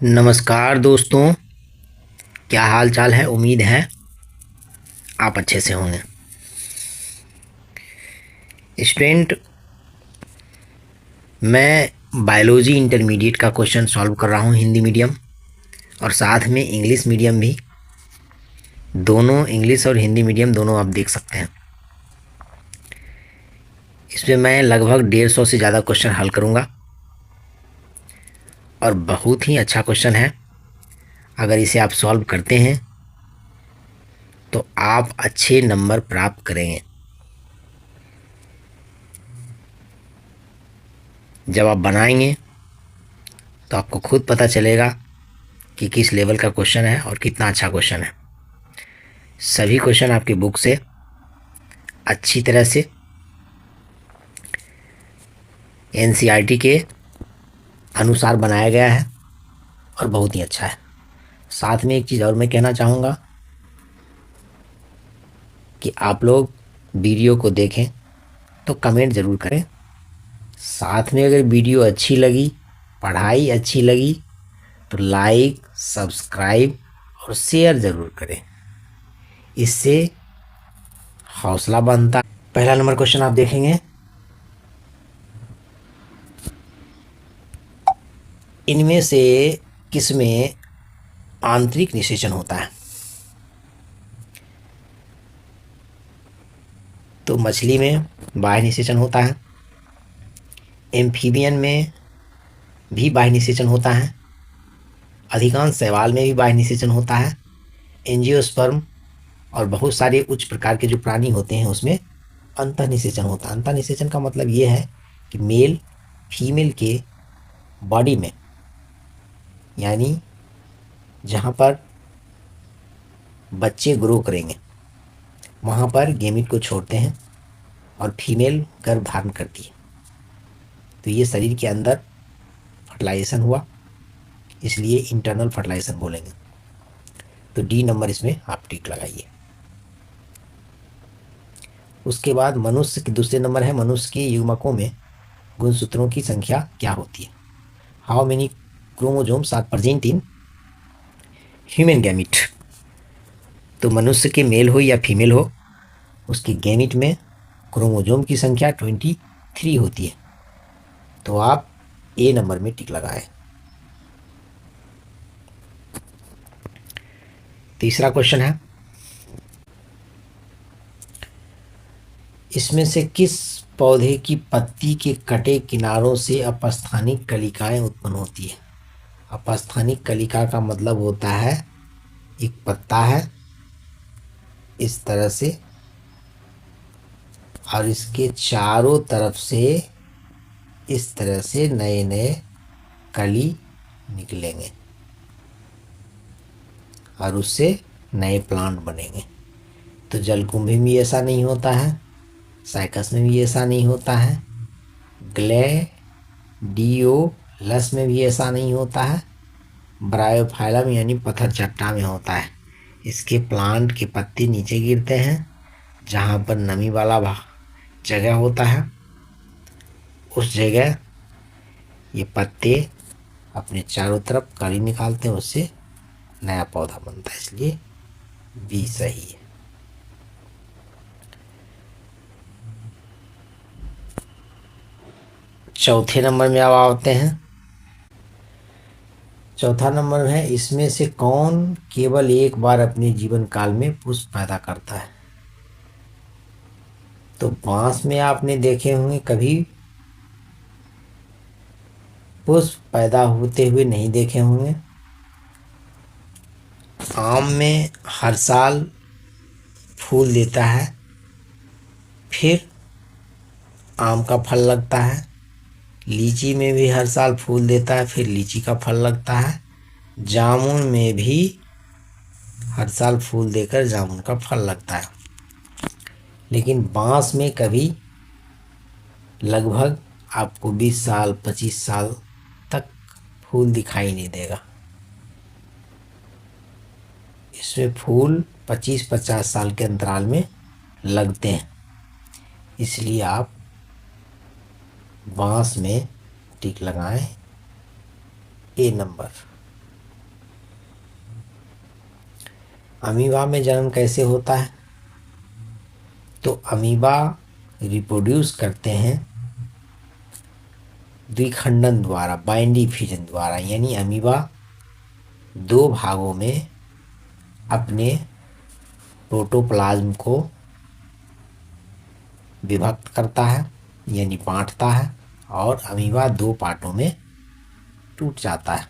नमस्कार दोस्तों, क्या हाल चाल है। उम्मीद है आप अच्छे से होंगे। स्टूडेंट, मैं बायोलॉजी इंटरमीडिएट का क्वेश्चन सॉल्व कर रहा हूँ हिंदी मीडियम और साथ में इंग्लिश मीडियम भी। दोनों इंग्लिश और हिंदी मीडियम दोनों आप देख सकते हैं। इसमें मैं लगभग 150 से ज़्यादा क्वेश्चन हल करूँगा और बहुत ही अच्छा क्वेश्चन है। अगर इसे आप सॉल्व करते हैं तो आप अच्छे नंबर प्राप्त करेंगे। जब आप बनाएंगे तो आपको खुद पता चलेगा कि किस लेवल का क्वेश्चन है और कितना अच्छा क्वेश्चन है। सभी क्वेश्चन आपकी बुक से अच्छी तरह से एनसीईआरटी के अनुसार बनाया गया है और बहुत ही अच्छा है। साथ में एक चीज़ और मैं कहना चाहूँगा कि आप लोग वीडियो को देखें तो कमेंट ज़रूर करें। साथ में अगर वीडियो अच्छी लगी, पढ़ाई अच्छी लगी तो लाइक, सब्सक्राइब और शेयर ज़रूर करें। इससे हौसला बनता। पहला नंबर क्वेश्चन आप देखेंगे, इनमें से किसमें आंतरिक निषेचन होता है? तो मछली में बाह्य निषेचन होता है, एम्फीबियन में भी बाह्य निषेचन होता है, अधिकांश शैवाल में भी बाह्य निषेचन होता है, एंजियोस्पर्म और बहुत सारे उच्च प्रकार के जो प्राणी होते हैं उसमें अंतः निषेचन होता है। अंतः निषेचन का मतलब ये है कि मेल फीमेल के बॉडी में, यानी जहाँ पर बच्चे ग्रो करेंगे वहाँ पर गेमिट को छोड़ते हैं और फीमेल गर्भ धारण करती है। तो ये शरीर के अंदर फर्टिलाइजेशन हुआ, इसलिए इंटरनल फर्टिलाइजेशन बोलेंगे। तो डी नंबर इसमें आप टिक लगाइए। उसके बाद मनुष्य के दूसरे नंबर है, मनुष्य के युग्मकों में गुणसूत्रों की संख्या क्या होती है? How many chromosomes are present in human gamete? तो मनुष्य के मेल हो या फीमेल हो, उसके गैमिट में क्रोमोजोम की संख्या 23 होती है। तो आप ए नंबर में टिक लगाएं। तीसरा क्वेश्चन है, इसमें से किस पौधे की पत्ती के कटे किनारों से अपस्थानिक कलिकाएं उत्पन्न होती है? अपस्थानिक कलिका का मतलब होता है एक पत्ता है इस तरह से और इसके चारों तरफ से इस तरह से नए नए कली निकलेंगे और उससे नए प्लांट बनेंगे। तो जलकुंभी में ऐसा नहीं होता है, साइकस में भी ऐसा नहीं होता है, ग्लैडियोलस में भी ऐसा नहीं होता है, ब्रायोफाइलम यानी पत्थर चट्टा में होता है। इसके प्लांट के पत्ते नीचे गिरते हैं, जहाँ पर नमी वाला जगह होता है उस जगह ये पत्ते अपने चारों तरफ कली निकालते हैं, उससे नया पौधा बनता है। इसलिए बी सही है। चौथे नंबर में अब आते हैं। चौथा नंबर है, इसमें से कौन केवल एक बार अपने जीवन काल में पुष्प पैदा करता है? तो बांस में आपने देखे होंगे कभी पुष्प पैदा होते हुए नहीं देखे होंगे। आम में हर साल फूल देता है, फिर आम का फल लगता है। लीची में भी हर साल फूल देता है, फिर लीची का फल लगता है। जामुन में भी हर साल फूल देकर जामुन का फल लगता है। लेकिन बांस में कभी लगभग आपको 20 साल 25 साल तक फूल दिखाई नहीं देगा। इसमें फूल 25-50 साल के अंतराल में लगते हैं। इसलिए आप बांस में टिक लगाएं, ए नंबर। अमीबा में जन्म कैसे होता है? तो अमीबा रिप्रोड्यूस करते हैं द्विखंडन द्वारा, बाइंडिफिजन द्वारा, यानी अमीबा दो भागों में अपने प्रोटोप्लाज्म को विभक्त करता है, यानी बांटता है, और अमीबा दो पार्टों में टूट जाता है।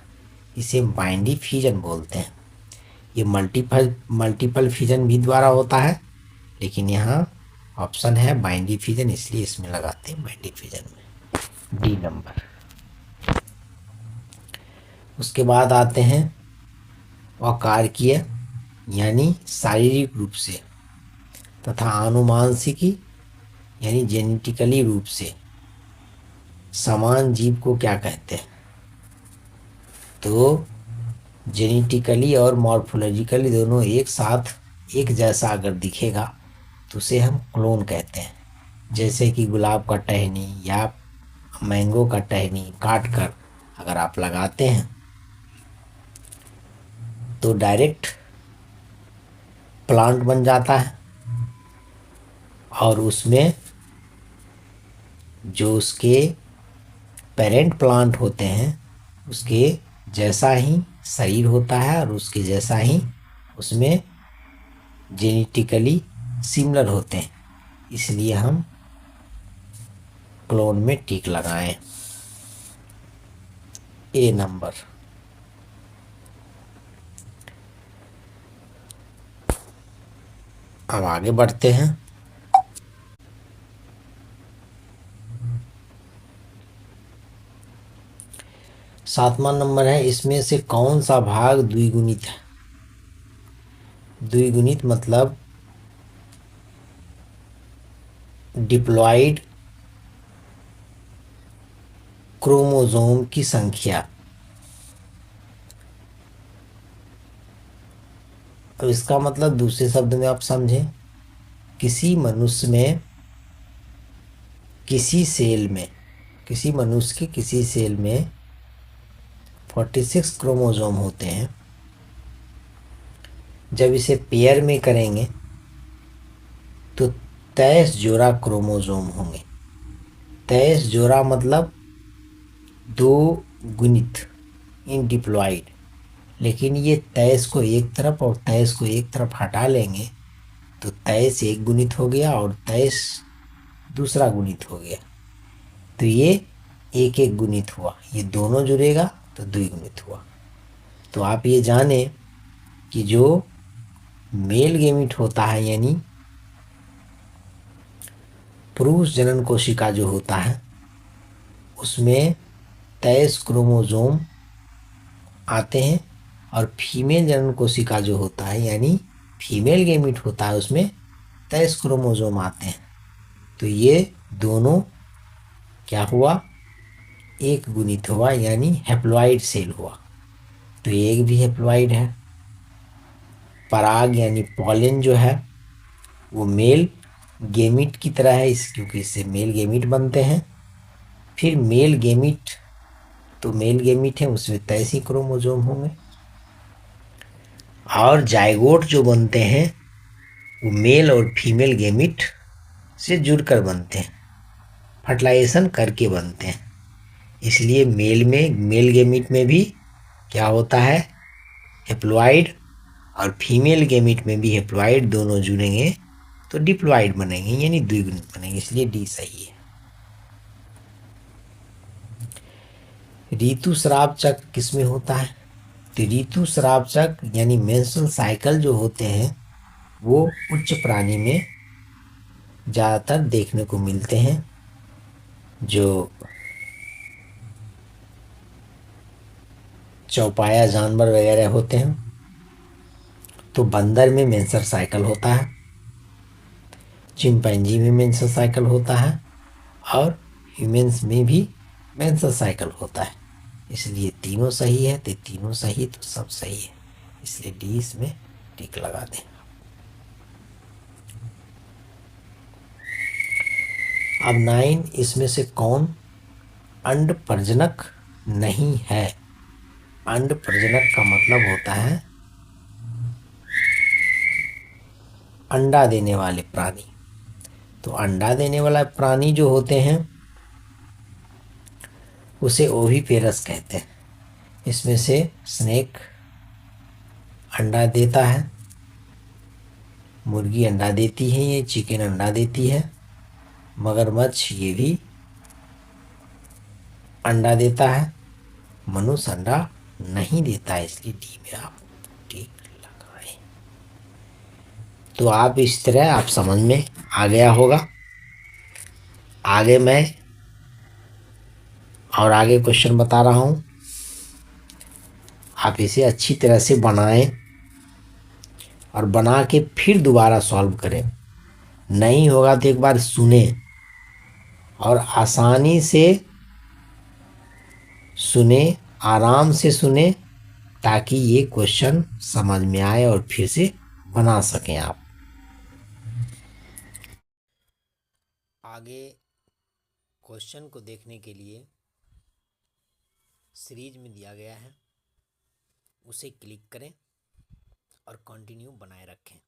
इसे बाइंडिफिजन बोलते हैं। ये मल्टीपल फिजन भी द्वारा होता है, लेकिन यहाँ ऑप्शन है बाइंडिफिजन, इसलिए इसमें लगाते हैं बाइंडिफिजन में, डी नंबर। उसके बाद आते हैं अकारकीय, यानी शारीरिक रूप से, तथा आनुवांशिकी यानी जेनेटिकली रूप से समान जीव को क्या कहते हैं? तो जेनेटिकली और मॉर्फोलॉजिकली दोनों एक साथ एक जैसा अगर दिखेगा तो उसे हम क्लोन कहते हैं। जैसे कि गुलाब का टहनी या मैंगो का टहनी काट कर अगर आप लगाते हैं तो डायरेक्ट प्लांट बन जाता है, और उसमें जो उसके पेरेंट प्लांट होते हैं उसके जैसा ही शरीर होता है और उसके जैसा ही उसमें जेनेटिकली सिमिलर होते हैं, इसलिए हम क्लोन में टिक लगाएं, ए नंबर। अब आगे बढ़ते हैं। सातवां नंबर है, इसमें से कौन सा भाग द्विगुणित है? द्विगुणित मतलब डिप्लॉयड क्रोमोसोम की संख्या। अब इसका मतलब दूसरे शब्द में आप समझें, किसी मनुष्य में किसी सेल में, किसी मनुष्य के किसी सेल में 46 क्रोमोसोम होते हैं। जब इसे पेयर में करेंगे तो 23 जोड़ा क्रोमोसोम होंगे। 23 जोड़ा मतलब दो गुणित इन डिप्लॉयड, लेकिन ये 23 को एक तरफ और 23 को एक तरफ हटा लेंगे तो 23 एक गुणित हो गया और 23 दूसरा गुणित हो गया, तो ये एक एक गुणित हुआ। ये दोनों जुड़ेगा तो द्विगुणित हुआ। तो आप ये जाने कि जो मेल गेमिट होता है, यानी पुरुष जनन कोशिका जो होता है, उसमें 23 क्रोमोसोम आते हैं, और फीमेल जनन कोशिका जो होता है यानी फीमेल गेमिट होता है, उसमें 23 क्रोमोसोम आते हैं। तो ये दोनों क्या हुआ? एक गुणित हुआ, यानी हैप्लॉइड सेल हुआ। तो एक भी हैप्लॉइड है। पराग यानी पॉलन जो है वो मेल गेमिट की तरह है, क्योंकि इससे मेल गेमिट बनते हैं। फिर मेल गेमिट, तो मेल गेमिट है उसमें 23 क्रोमोसोम होंगे, और जाइगोट जो बनते हैं वो मेल और फीमेल गेमिट से जुड़कर बनते हैं, फर्टिलाइजेशन करके बनते हैं। इसलिए मेल गेमिट में भी क्या होता है? हैप्लॉइड, और फीमेल गेमिट में भी हैप्लॉइड, दोनों जुड़ेंगे तो डिप्लॉइड बनेंगे, यानी द्विगुणित बनेंगे, इसलिए डी सही है। ऋतुस्राव चक्र किसमें होता है? तो ऋतुस्राव चक्र यानी मेंस्ट्रुअल साइकिल जो होते हैं वो उच्च प्राणी में ज़्यादातर देखने को मिलते हैं। जो चौपाया जानवर वगैरह होते हैं, तो बंदर में मेंस्ट्रुअल साइकिल होता है, चिंपैंजी में मेंस्ट्रुअल साइकिल होता है, और ह्यूमंस में भी मेंस्ट्रुअल साइकिल होता है। इसलिए तीनों सही है, तो तीनों सही तो सब सही है, इसलिए डी इसमें टिक लगा दें। अब 9, इसमें से कौन अंड प्रजनक नहीं है? अंड प्रजनक का मतलब होता है अंडा देने वाले प्राणी। तो अंडा देने वाला प्राणी जो होते हैं उसे ओविपेरस कहते हैं। इसमें से स्नेक अंडा देता है, मुर्गी अंडा देती है, ये चिकन अंडा देती है, मगरमच्छ ये भी अंडा देता है, मनुष्य अंडा नहीं देता है, इसलिए डी में आप टिक लगाएं। तो आप इस तरह आप समझ में आ गया होगा। आगे मैं और आगे क्वेश्चन बता रहा हूँ, आप इसे अच्छी तरह से बनाएं और बना के फिर दोबारा सॉल्व करें। नहीं होगा तो एक बार सुने और आसानी से सुने, आराम से सुने, ताकि ये क्वेश्चन समझ में आए और फिर से बना सकें आप। आगे क्वेश्चन को देखने के लिए सीरीज में दिया गया है, उसे क्लिक करें और कंटिन्यू बनाए रखें।